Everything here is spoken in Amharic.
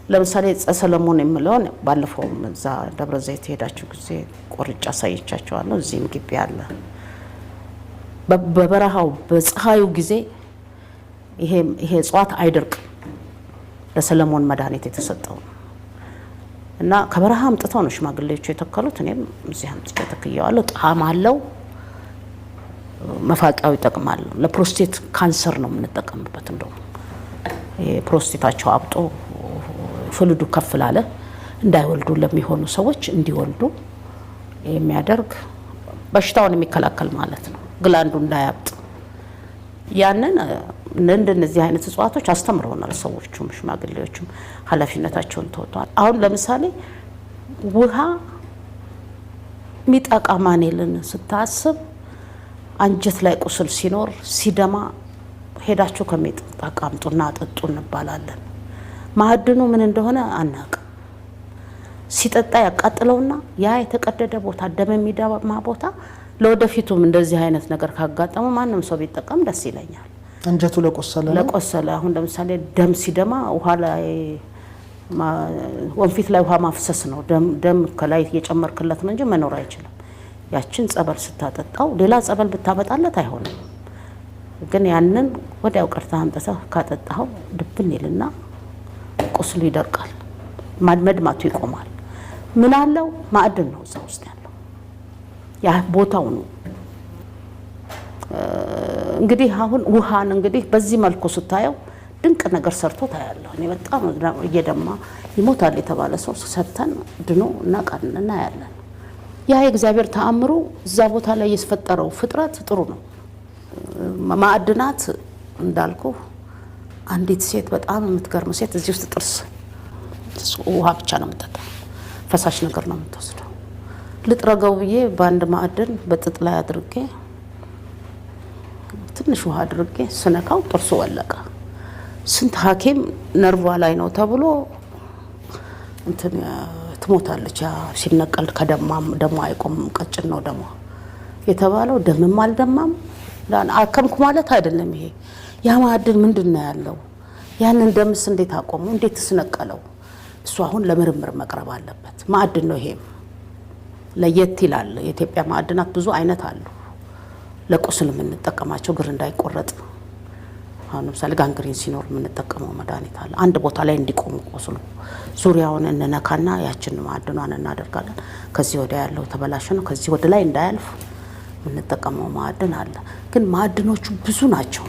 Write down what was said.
ለምሳሌ ጸሰለሞን የምለውን ባለፈው እዛ ደብረ ዘይት ሄዳችሁ ጊዜ ቆርጫ ሳይቻቸዋለሁ። እዚህም ግቢ አለ። በበረሃው በፀሐዩ ጊዜ ይሄ እጽዋት አይደርቅም። ለሰለሞን መድኃኒት የተሰጠው እና ከበረሃ አምጥተው ነው ሽማግሌዎቹ የተከሉት። እኔም እዚህ አምጥቼ ተክየዋለሁ። ጣዕም አለው። መፋቂያው ይጠቅማል። ለፕሮስቴት ካንሰር ነው የምንጠቀምበት። እንደው ፕሮስቴታቸው አብጦ ፍሉዱ ከፍ ላለ እንዳይወልዱ ለሚሆኑ ሰዎች እንዲወልዱ የሚያደርግ በሽታውን የሚከላከል ማለት ነው። ግላንዱ እንዳያብጥ ያንን እንደነዚህ አይነት እጽዋቶች አስተምረውናል። ሰዎቹም ሽማግሌዎቹም ኃላፊነታቸውን ተወጥተዋል። አሁን ለምሳሌ ውሃ ሚጣቃ ማኔልን ስታስብ አንጀት ላይ ቁስል ሲኖር ሲደማ ሄዳችሁ ከሚጣቃ አምጡና አጠጡ እንባላለን። ማዕድኑ ምን እንደሆነ አናውቅም። ሲጠጣ ያቃጥለውና ያ የተቀደደ ቦታ ደም የሚደማ ቦታ ለወደፊቱም እንደዚህ አይነት ነገር ካጋጠመው ማንም ሰው ቢጠቀም ደስ ይለኛል። አንጀቱ ለቆሰለ አሁን ለምሳሌ ደም ሲደማ ውሃ ላይ ወንፊት ላይ ውሃ ማፍሰስ ነው። ደም ከላይ እየጨመርክለት ነው እንጂ መኖር አይችልም። ያችን ጸበል ስታጠጣው ሌላ ጸበል ብታመጣለት አይሆንም። ግን ያንን ወዲያው ቀርታ አምጥተህ ካጠጣው ድብን ይልና ቁስሉ ይደርቃል። መድማቱ ይቆማል። ምን አለው? ማዕድን ነው እዛ ውስጥ ያለው። ያ ቦታው ነው። እንግዲህ አሁን ውሃን እንግዲህ በዚህ መልኩ ስታየው ድንቅ ነገር ሰርቶ ታያለህ። እኔ በጣም እየደማ ይሞታል የተባለ ሰው ሰተን ድኖ እናያለን። ያ የእግዚአብሔር ተአምሩ እዛ ቦታ ላይ የተፈጠረው ፍጥረት ጥሩ ነው። ማዕድናት እንዳልኩ አንዲት ሴት በጣም የምትገርም ሴት እዚህ ውስጥ ጥርስ ውሃ ብቻ ነው የምትጠጣው፣ ፈሳሽ ነገር ነው የምትወስደው። ልጥረገው ብዬ በአንድ ማዕድን በጥጥ ላይ አድርጌ ትንሽ ውሃ አድርጌ ስነካው ጥርሱ ወለቀ። ስንት ሐኪም ነርቫ ላይ ነው ተብሎ እንትን ትሞታለች። ያ ሲነቀል ደሞ አይቆምም፣ ቀጭን ነው ደሞ የተባለው። ደምም አልደማም። አከምኩ ማለት አይደለም። ይሄ ያ ማዕድን ምንድነው ያለው? ያንን ደምስ እንዴት አቆሙ? እንዴት ተስነቀለው? እሱ አሁን ለምርምር መቅረብ አለበት። ማዕድን ነው ይሄም ለየት ይላል። የኢትዮጵያ ማዕድናት ብዙ አይነት አሉ። ለቁስል የምንጠቀማቸው ግር እንዳይቆረጥ፣ አሁን ለምሳሌ ጋንግሪን ሲኖር የምንጠቀመው መድኃኒት አለ። አንድ ቦታ ላይ እንዲቆም ቁስሉ ዙሪያውን እንነካና ያችን ማዕድኗን እናደርጋለን። ከዚህ ወዲያ ያለው ተበላሸ ነው፣ ከዚህ ወደ ላይ እንዳያልፍ የምንጠቀመው ማዕድን አለ። ግን ማዕድኖቹ ብዙ ናቸው።